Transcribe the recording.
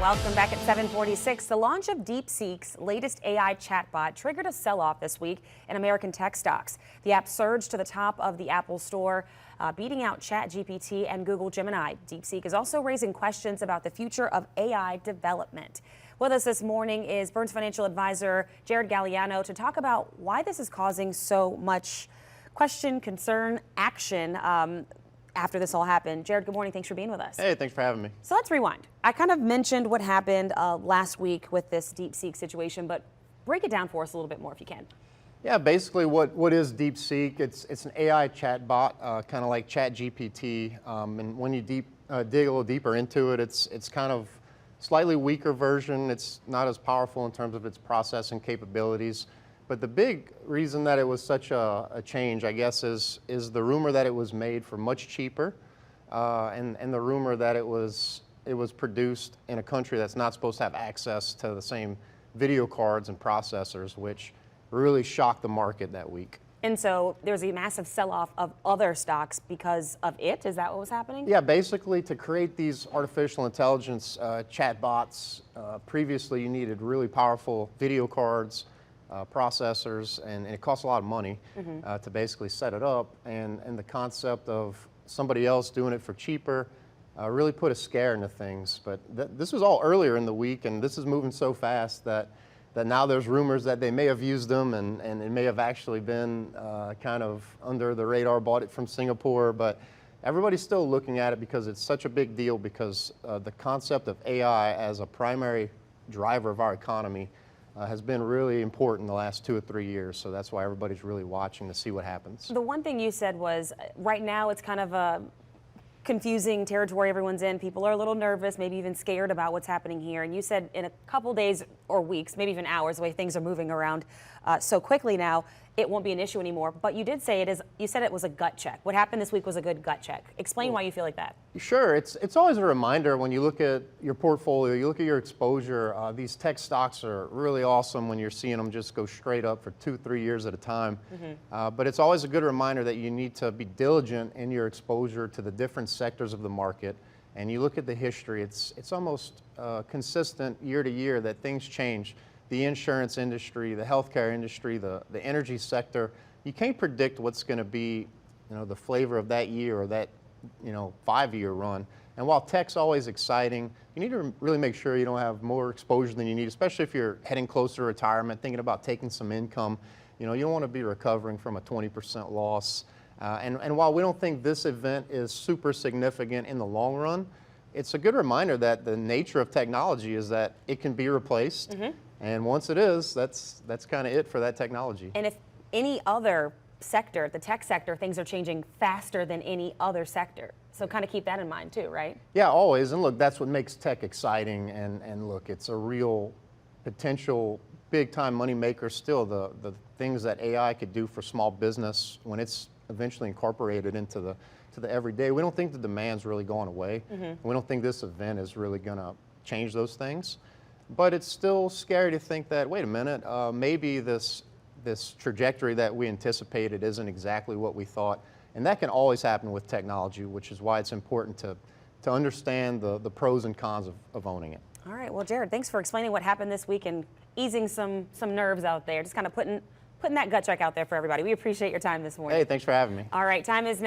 welcome back at 7:46. The launch of DeepSeek's latest AI chatbot triggered a sell-off this week in American tech stocks. The app surged to the top of the Apple Store, beating out ChatGPT and Google Gemini. DeepSeek is also raising questions about the future of AI development. With us this morning is Burns Financial Advisor Gerrod Galliano to talk about why this is causing so much question, concern, action after this all happened. Gerrod, good morning. Thanks for being with us. Hey, thanks for having me. So let's rewind. I kind of mentioned what happened last week with this DeepSeek situation, but break it down for us a little bit more if you can. Yeah, basically what is DeepSeek? It's an AI chatbot, kind of like ChatGPT. And when you dig a little deeper into it, it's kind of slightly weaker version. It's not as powerful in terms of its processing capabilities. But the big reason that it was such a change, I guess, is the rumor that it was made for much cheaper, and the rumor that it was produced in a country that's not supposed to have access to the same video cards and processors, which really shocked the market that week. And so there was a massive sell-off of other stocks because of it. Is that what was happening? Yeah, basically to create these artificial intelligence chatbots, previously you needed really powerful video cards, processors, and it costs a lot of money to basically set it up. And the concept of somebody else doing it for cheaper really put a scare into things. But this was all earlier in the week, and this is moving so fast that now there's rumors that they may have used them, and it may have actually been kind of under the radar, bought it from Singapore. But everybody's still looking at it because it's such a big deal, because the concept of AI as a primary driver of our economy has been really important the last 2 or 3 years. So that's why everybody's really watching to see what happens. The one thing you said was right now it's kind of a confusing territory everyone's in. People are a little nervous, maybe even scared about what's happening here. And you said in a couple days or weeks, maybe even hours, the way things are moving around so quickly now, it won't be an issue anymore. But you did say it is. You said it was a gut check. What happened this week was a good gut check. Explain why you feel like that. Sure, it's always a reminder when you look at your portfolio, you look at your exposure. These tech stocks are really awesome when you're seeing them just go straight up for 2-3 years at a time. But it's always a good reminder that you need to be diligent in your exposure to the different sectors of the market. And you look at the history; it's almost consistent year to year that things change. The insurance industry, the healthcare industry, the energy sector, you can't predict what's going to be, the flavor of that year or that, 5-year run. And while tech's always exciting, you need to really make sure you don't have more exposure than you need, especially if you're heading closer to retirement, thinking about taking some income. You don't want to be recovering from a 20% loss. And while we don't think this event is super significant in the long run, it's a good reminder that the nature of technology is that it can be replaced. And once it is, that's kind of it for that technology. And if any other sector, the tech sector, things are changing faster than any other sector. So kind of keep that in mind too, right? Yeah, always. And look, that's what makes tech exciting. And look, it's a real potential big-time money maker still. The things that AI could do for small business when it's eventually incorporated into the everyday. We don't think the demand's really going away. We don't think this event is really going to change those things. But it's still scary to think that, wait a minute, maybe this trajectory that we anticipated isn't exactly what we thought. And that can always happen with technology, which is why it's important to understand the pros and cons of owning it. All right, well, Gerrod, thanks for explaining what happened this week and easing some nerves out there, just kind of putting that gut check out there for everybody. We appreciate your time this morning. Hey, thanks for having me. All right, time is now.